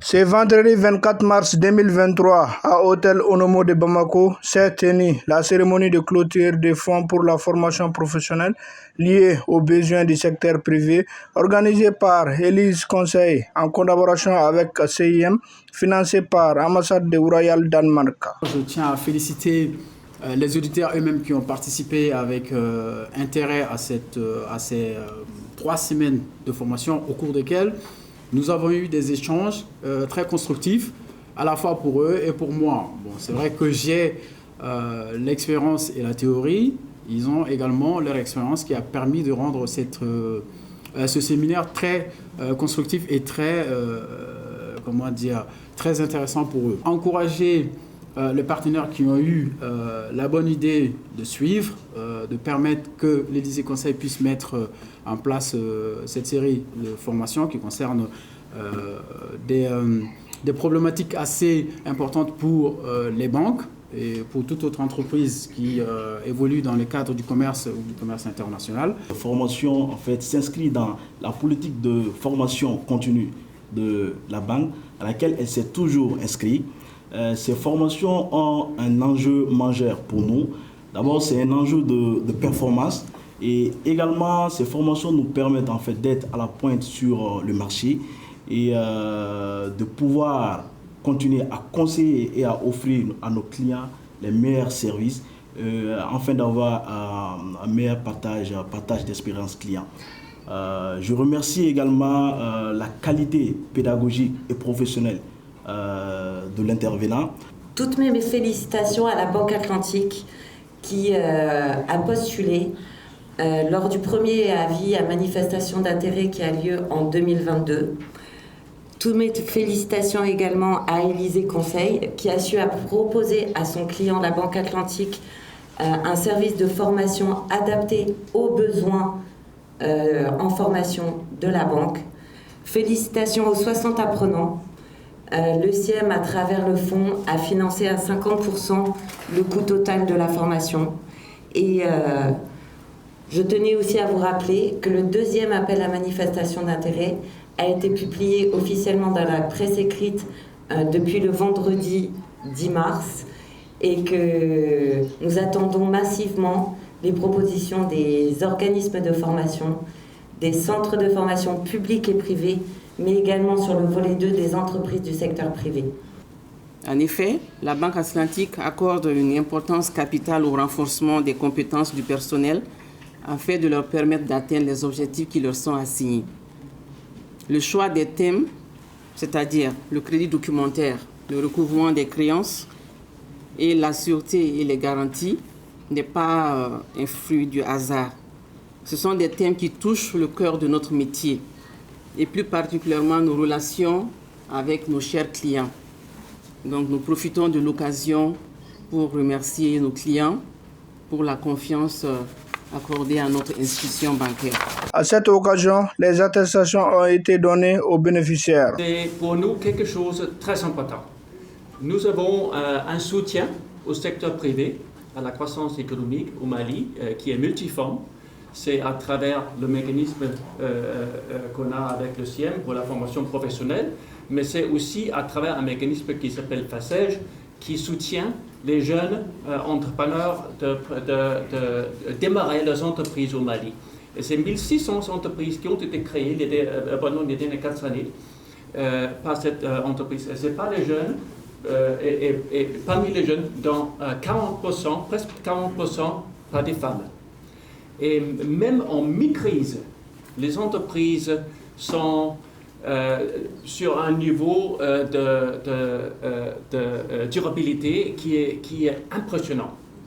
Ce vendredi 24 mars 2023, à Hôtel Onomo de Bamako, s'est tenue la cérémonie de clôture des fonds pour la formation professionnelle liée aux besoins du secteur privé, organisée par Elise Conseil en collaboration avec CIM, financée par l'ambassade de Royal Danemark. Je tiens à féliciter les auditeurs eux-mêmes qui ont participé avec intérêt à ces 3 semaines de formation au cours desquelles nous avons eu des échanges très constructifs, à la fois pour eux et pour moi. Bon, c'est vrai que j'ai l'expérience et la théorie. Ils ont également leur expérience qui a permis de rendre ce séminaire très constructif et très intéressant pour eux. Encourager les partenaires qui ont eu la bonne idée de suivre, de permettre que l'Élysée Conseil puisse mettre en place cette série de formations qui concernent des problématiques assez importantes pour les banques et pour toute autre entreprise qui évolue dans le cadre du commerce ou du commerce international. La formation en fait s'inscrit dans la politique de formation continue de la banque à laquelle elle s'est toujours inscrite. Ces formations ont un enjeu majeur pour nous. D'abord, c'est un enjeu de performance et également ces formations nous permettent en fait d'être à la pointe sur le marché et de pouvoir continuer à conseiller et à offrir à nos clients les meilleurs services afin d'avoir un meilleur partage d'expérience client. Je remercie également la qualité pédagogique et professionnelle de l'intervenant. Toutes mes félicitations à la Banque Atlantique qui a postulé lors du premier avis à manifestation d'intérêt qui a lieu en 2022. Toutes mes félicitations également à Élysée Conseil qui a su proposer à son client, la Banque Atlantique, un service de formation adapté aux besoins en formation de la banque. Félicitations aux 60 apprenants. Le CIEM, à travers le fonds, a financé à 50% le coût total de la formation. Et je tenais aussi à vous rappeler que le deuxième appel à manifestation d'intérêt a été publié officiellement dans la presse écrite depuis le vendredi 10 mars et que nous attendons massivement les propositions des organismes de formation, des centres de formation publics et privés, mais également sur le volet 2 des entreprises du secteur privé. En effet, la Banque Atlantique accorde une importance capitale au renforcement des compétences du personnel afin de leur permettre d'atteindre les objectifs qui leur sont assignés. Le choix des thèmes, c'est-à-dire le crédit documentaire, le recouvrement des créances et la sûreté et les garanties, n'est pas un fruit du hasard. Ce sont des thèmes qui touchent le cœur de notre métier et plus particulièrement nos relations avec nos chers clients. Donc nous profitons de l'occasion pour remercier nos clients pour la confiance accordée à notre institution bancaire. À cette occasion, les attestations ont été données aux bénéficiaires. C'est pour nous quelque chose de très important. Nous avons un soutien au secteur privé, à la croissance économique au Mali, qui est multiforme. C'est à travers le mécanisme qu'on a avec le CIEM pour la formation professionnelle, mais c'est aussi à travers un mécanisme qui s'appelle FACEJ, qui soutient les jeunes entrepreneurs de démarrer leurs entreprises au Mali. Et c'est 1600 entreprises qui ont été créées pendant les dernières 4 années par cette entreprise. Et ce n'est pas les jeunes, et parmi les jeunes, dans 40%, presque 40%, pas des femmes. Et même en mi-crise, les entreprises sont sur un niveau de durabilité qui est impressionnant.